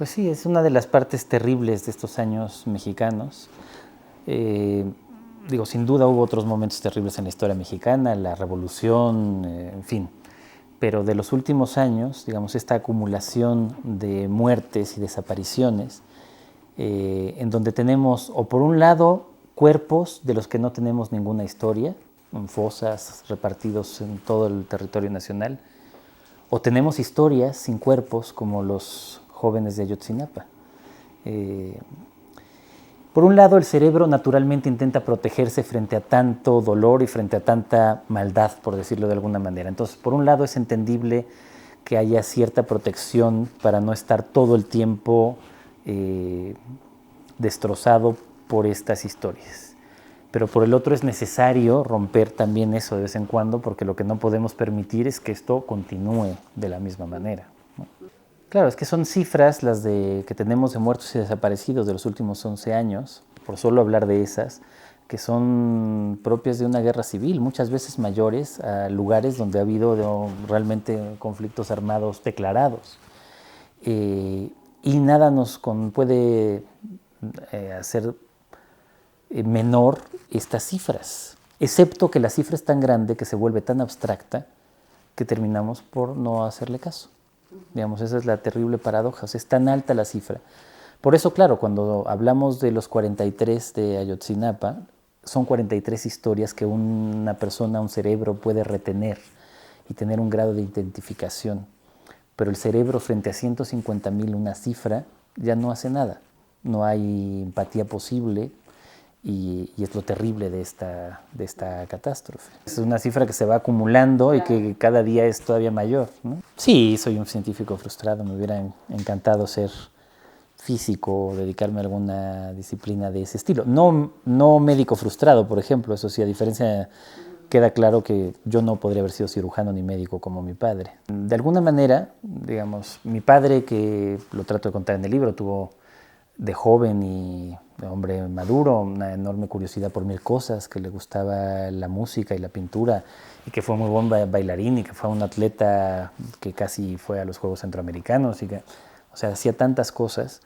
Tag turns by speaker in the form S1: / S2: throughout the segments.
S1: Pues sí, es una de las partes terribles de estos años mexicanos. Digo, sin duda hubo otros momentos terribles en la historia mexicana, la revolución, en fin. Pero de los últimos años, digamos, esta acumulación de muertes y desapariciones, en donde tenemos, o por un lado, cuerpos de los que no tenemos ninguna historia, en fosas repartidos en todo el territorio nacional, o tenemos historias sin cuerpos como los jóvenes de Ayotzinapa. Por un lado, el cerebro naturalmente intenta protegerse frente a tanto dolor y frente a tanta maldad, por decirlo de alguna manera. Entonces, por un lado es entendible que haya cierta protección para no estar todo el tiempo destrozado por estas historias. Pero por el otro es necesario romper también eso de vez en cuando, porque lo que no podemos permitir es que esto continúe de la misma manera, ¿no? Claro, es que son cifras las que tenemos de muertos y desaparecidos de los últimos 11 años, por solo hablar de esas, que son propias de una guerra civil, muchas veces mayores a lugares donde ha habido realmente conflictos armados declarados. Y nada nos puede hacer menor estas cifras, excepto que la cifra es tan grande que se vuelve tan abstracta que terminamos por no hacerle caso. Digamos, esa es la terrible paradoja, o sea, es tan alta la cifra. Por eso, claro, cuando hablamos de los 43 de Ayotzinapa, son 43 historias que una persona, un cerebro puede retener y tener un grado de identificación. Pero el cerebro frente a 150,000, una cifra, ya no hace nada. No hay empatía posible y es lo terrible de esta catástrofe. Es una cifra que se va acumulando y que cada día es todavía mayor, ¿no? Sí, soy un científico frustrado, me hubiera encantado ser físico o dedicarme a alguna disciplina de ese estilo. No médico frustrado, por ejemplo, eso sí, a diferencia, queda claro que yo no podría haber sido cirujano ni médico como mi padre. De alguna manera, digamos, mi padre, que lo trato de contar en el libro, tuvo de joven y de hombre maduro una enorme curiosidad por mil cosas, que le gustaba la música y la pintura, y que fue muy buen bailarín, y que fue un atleta que casi fue a los Juegos Centroamericanos, y que, o sea, hacía tantas cosas.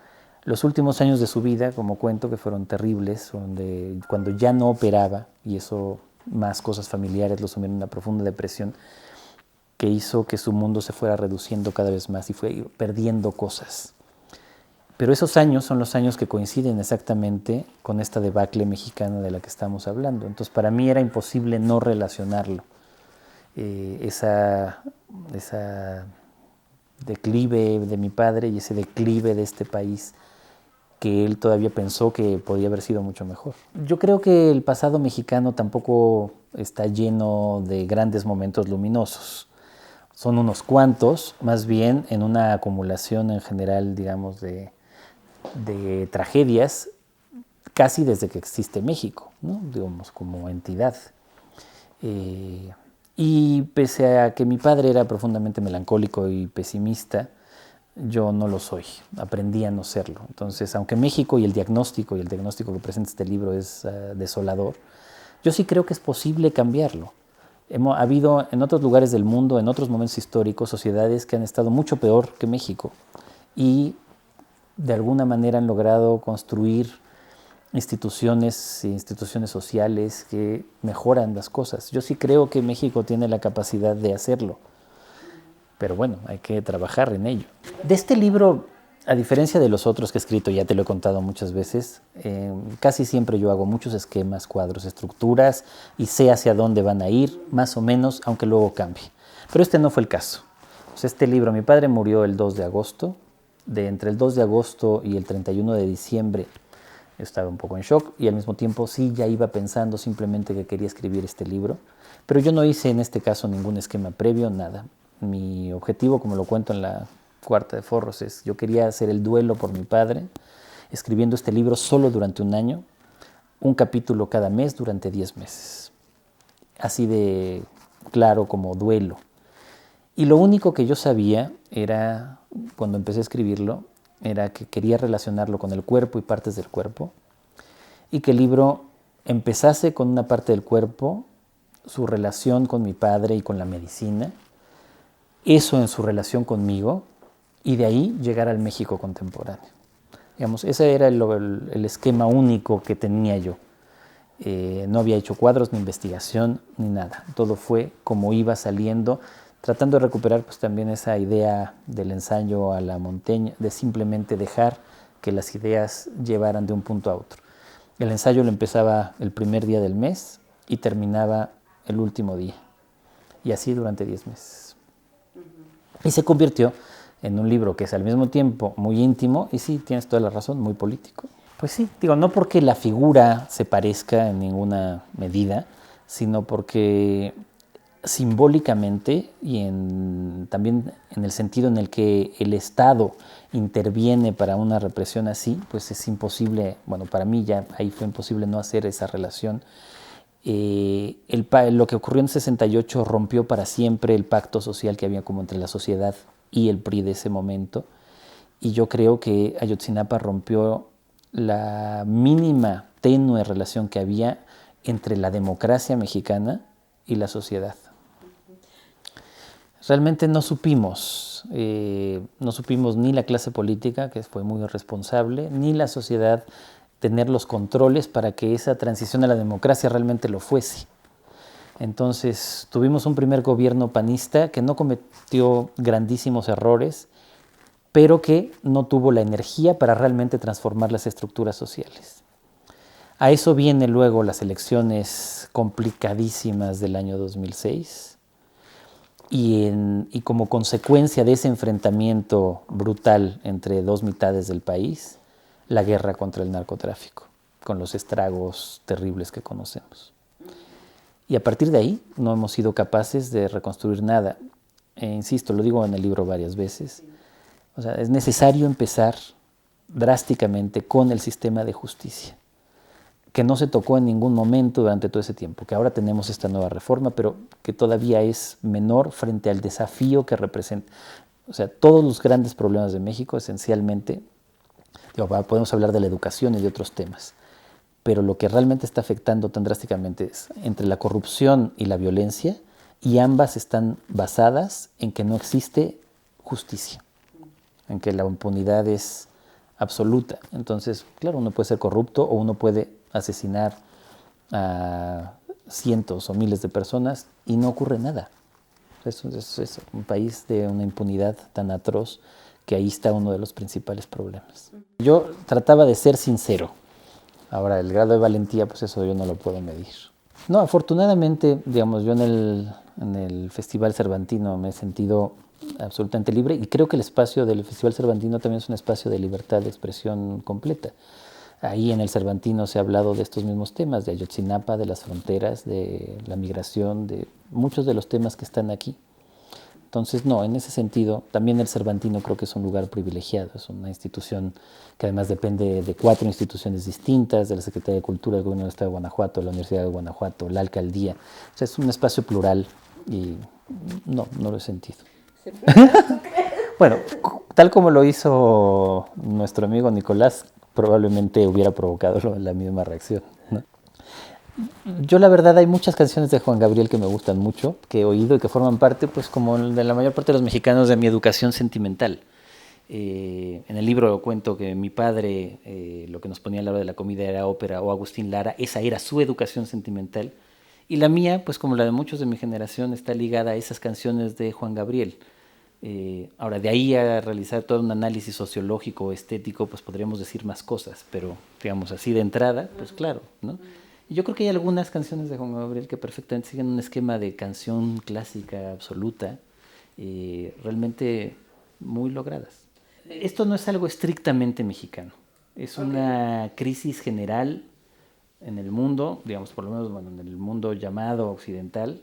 S1: Los últimos años de su vida, como cuento, que fueron terribles, donde cuando ya no operaba, y eso más cosas familiares lo sumieron en una profunda depresión, que hizo que su mundo se fuera reduciendo cada vez más y fue perdiendo cosas. Pero esos años son los años que coinciden exactamente con esta debacle mexicana de la que estamos hablando. Entonces, para mí era imposible no relacionarlo. Esa declive de mi padre y ese declive de este país que él todavía pensó que podía haber sido mucho mejor. Yo creo que el pasado mexicano tampoco está lleno de grandes momentos luminosos. Son unos cuantos, más bien en una acumulación en general, digamos, de tragedias casi desde que existe México, ¿no? Digamos, como entidad. Y pese a que mi padre era profundamente melancólico y pesimista, yo no lo soy, aprendí a no serlo. Entonces, aunque México y el diagnóstico que presenta este libro es desolador, yo sí creo que es posible cambiarlo. Ha habido en otros lugares del mundo, en otros momentos históricos, sociedades que han estado mucho peor que México y de alguna manera han logrado construir instituciones sociales que mejoran las cosas. Yo sí creo que México tiene la capacidad de hacerlo, pero bueno, hay que trabajar en ello. De este libro, a diferencia de los otros que he escrito, ya te lo he contado muchas veces, casi siempre yo hago muchos esquemas, cuadros, estructuras y sé hacia dónde van a ir, más o menos, aunque luego cambie. Pero este no fue el caso. O sea, este libro, mi padre murió el 2 de agosto, entre el 2 de agosto y el 31 de diciembre estaba un poco en shock y al mismo tiempo sí ya iba pensando simplemente que quería escribir este libro, pero yo no hice en este caso ningún esquema previo, nada. Mi objetivo, como lo cuento en la Cuarta de Forros, es yo quería hacer el duelo por mi padre, escribiendo este libro solo durante un año, un capítulo cada mes durante 10 meses. Así de claro como duelo. Y lo único que yo sabía era, cuando empecé a escribirlo, era que quería relacionarlo con el cuerpo y partes del cuerpo, y que el libro empezase con una parte del cuerpo, su relación con mi padre y con la medicina, eso en su relación conmigo, y de ahí llegar al México contemporáneo. Digamos, ese era el esquema único que tenía yo. No había hecho cuadros, ni investigación, ni nada. Todo fue como iba saliendo, tratando de recuperar pues también esa idea del ensayo a la montaña, de simplemente dejar que las ideas llevaran de un punto a otro. El ensayo lo empezaba el primer día del mes y terminaba el último día. Y así durante 10 meses. Y se convirtió en un libro que es al mismo tiempo muy íntimo y sí, tienes toda la razón, muy político. Pues sí, digo, no porque la figura se parezca en ninguna medida, sino porque simbólicamente y también en el sentido en el que el Estado interviene para una represión así, pues es imposible, bueno, para mí ya ahí fue imposible no hacer esa relación. Lo que ocurrió en 68 rompió para siempre el pacto social que había como entre la sociedad y el PRI de ese momento, y yo creo que Ayotzinapa rompió la mínima tenue relación que había entre la democracia mexicana y la sociedad. Realmente no supimos ni la clase política, que fue muy irresponsable, ni la sociedad tener los controles para que esa transición a la democracia realmente lo fuese. Entonces tuvimos un primer gobierno panista que no cometió grandísimos errores, pero que no tuvo la energía para realmente transformar las estructuras sociales. A eso vienen luego las elecciones complicadísimas del año 2006 y como consecuencia de ese enfrentamiento brutal entre dos mitades del país, la guerra contra el narcotráfico, con los estragos terribles que conocemos. Y a partir de ahí no hemos sido capaces de reconstruir nada. Insisto, lo digo en el libro varias veces, o sea, es necesario empezar drásticamente con el sistema de justicia, que no se tocó en ningún momento durante todo ese tiempo, que ahora tenemos esta nueva reforma, pero que todavía es menor frente al desafío que representa. O sea, todos los grandes problemas de México, esencialmente, podemos hablar de la educación y de otros temas, pero lo que realmente está afectando tan drásticamente es entre la corrupción y la violencia, y ambas están basadas en que no existe justicia, en que la impunidad es absoluta. Entonces, claro, uno puede ser corrupto o uno puede asesinar a cientos o miles de personas y no ocurre nada. Es un país de una impunidad tan atroz que ahí está uno de los principales problemas. Yo trataba de ser sincero. Ahora, el grado de valentía, pues eso yo no lo puedo medir. No, afortunadamente, digamos, yo en el Festival Cervantino me he sentido absolutamente libre y creo que el espacio del Festival Cervantino también es un espacio de libertad de expresión completa. Ahí en el Cervantino se ha hablado de estos mismos temas, de Ayotzinapa, de las fronteras, de la migración, de muchos de los temas que están aquí. Entonces, no, en ese sentido, también el Cervantino creo que es un lugar privilegiado, es una institución que además depende de 4 instituciones distintas, de la Secretaría de Cultura, el Gobierno del Estado de Guanajuato, la Universidad de Guanajuato, la Alcaldía. O sea, es un espacio plural y no lo he sentido. Bueno, tal como lo hizo nuestro amigo Nicolás, probablemente hubiera provocado la misma reacción, ¿no? Yo la verdad hay muchas canciones de Juan Gabriel que me gustan mucho, que he oído y que forman parte, pues como de la mayor parte de los mexicanos, de mi educación sentimental. En el libro cuento que mi padre lo que nos ponía a la hora de la comida era ópera o Agustín Lara, esa era su educación sentimental. Y la mía, pues como la de muchos de mi generación, está ligada a esas canciones de Juan Gabriel. Ahora, de ahí a realizar todo un análisis sociológico, estético, pues podríamos decir más cosas, pero digamos así de entrada, pues claro, ¿no? Y yo creo que hay algunas canciones de Juan Gabriel que perfectamente siguen un esquema de canción clásica absoluta, realmente muy logradas. Esto no es algo estrictamente mexicano, es una crisis general en el mundo, digamos por lo menos bueno, en el mundo llamado occidental,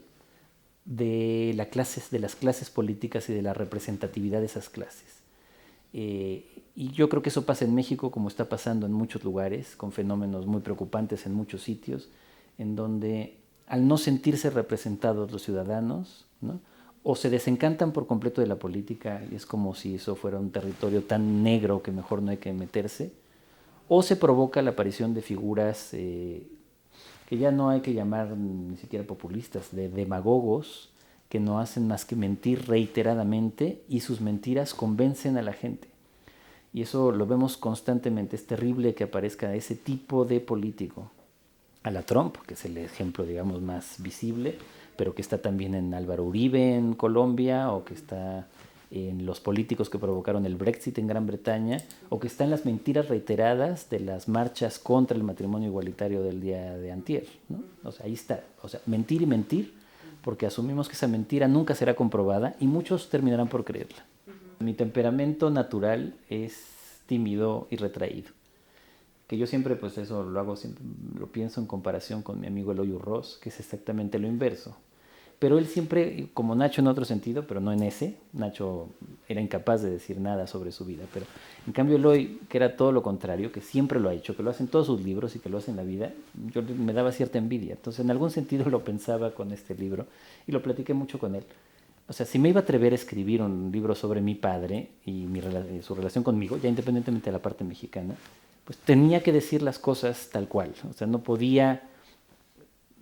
S1: de las clases políticas y de la representatividad de esas clases. Y yo creo que eso pasa en México como está pasando en muchos lugares, con fenómenos muy preocupantes en muchos sitios, en donde al no sentirse representados los ciudadanos, ¿no? O se desencantan por completo de la política y es como si eso fuera un territorio tan negro que mejor no hay que meterse, o se provoca la aparición de figuras que ya no hay que llamar ni siquiera populistas, de demagogos, que no hacen más que mentir reiteradamente y sus mentiras convencen a la gente. Y eso lo vemos constantemente. Es terrible que aparezca ese tipo de político. A la Trump, que es el ejemplo, digamos, más visible, pero que está también en Álvaro Uribe en Colombia, o que está en los políticos que provocaron el Brexit en Gran Bretaña, o que está en las mentiras reiteradas de las marchas contra el matrimonio igualitario del día de antier, ¿no? O sea, ahí está. O sea, mentir y mentir, porque asumimos que esa mentira nunca será comprobada y muchos terminarán por creerla. Mi temperamento natural es tímido y retraído. Que yo siempre, pues eso lo hago, siempre, lo pienso en comparación con mi amigo Eloy Ross, que es exactamente lo inverso. Pero él siempre, como Nacho en otro sentido, pero no en ese, Nacho era incapaz de decir nada sobre su vida, pero en cambio Eloy, que era todo lo contrario, que siempre lo ha hecho, que lo hace en todos sus libros y que lo hace en la vida, yo me daba cierta envidia. Entonces en algún sentido lo pensaba con este libro y lo platiqué mucho con él. O sea, si me iba a atrever a escribir un libro sobre mi padre y su relación conmigo, ya independientemente de la parte mexicana, pues tenía que decir las cosas tal cual. O sea, no podía,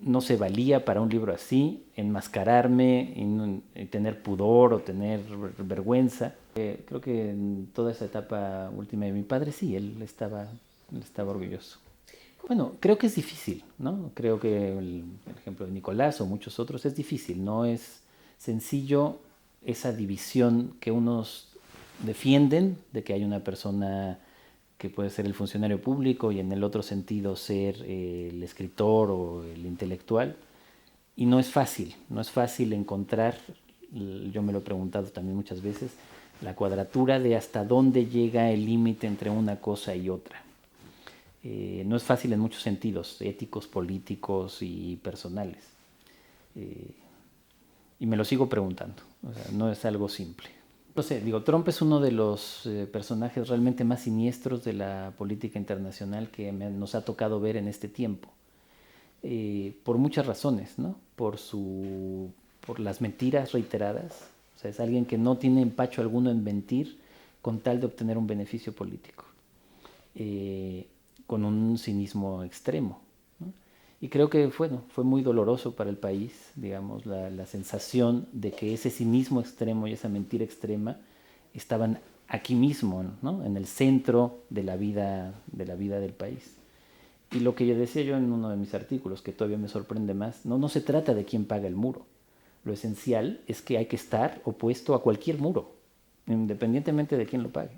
S1: no se valía para un libro así enmascararme y tener pudor o tener vergüenza. Creo que en toda esa etapa última de mi padre, sí, él estaba orgulloso. Bueno, creo que es difícil, ¿no? Creo que el ejemplo de Nicolás o muchos otros es difícil, no es sencillo esa división que unos defienden de que hay una persona que puede ser el funcionario público y en el otro sentido ser el escritor o el intelectual. Y no es fácil, no es fácil encontrar, yo me lo he preguntado también muchas veces, la cuadratura de hasta dónde llega el límite entre una cosa y otra. No es fácil en muchos sentidos, éticos, políticos y personales. Eh, y me lo sigo preguntando, o sea, no es algo simple. No sé, digo, Trump es uno de los personajes realmente más siniestros de la política internacional que nos ha tocado ver en este tiempo. Por muchas razones, ¿no? Por las mentiras reiteradas. O sea, es alguien que no tiene empacho alguno en mentir con tal de obtener un beneficio político. Con un cinismo extremo, ¿no? Y creo que fue muy doloroso para el país, digamos, la sensación de que ese cinismo extremo y esa mentira extrema estaban aquí mismo, ¿no? En el centro de la vida del país. Y lo que yo decía yo en uno de mis artículos, que todavía me sorprende más, no se trata de quién paga el muro. Lo esencial es que hay que estar opuesto a cualquier muro, independientemente de quién lo pague.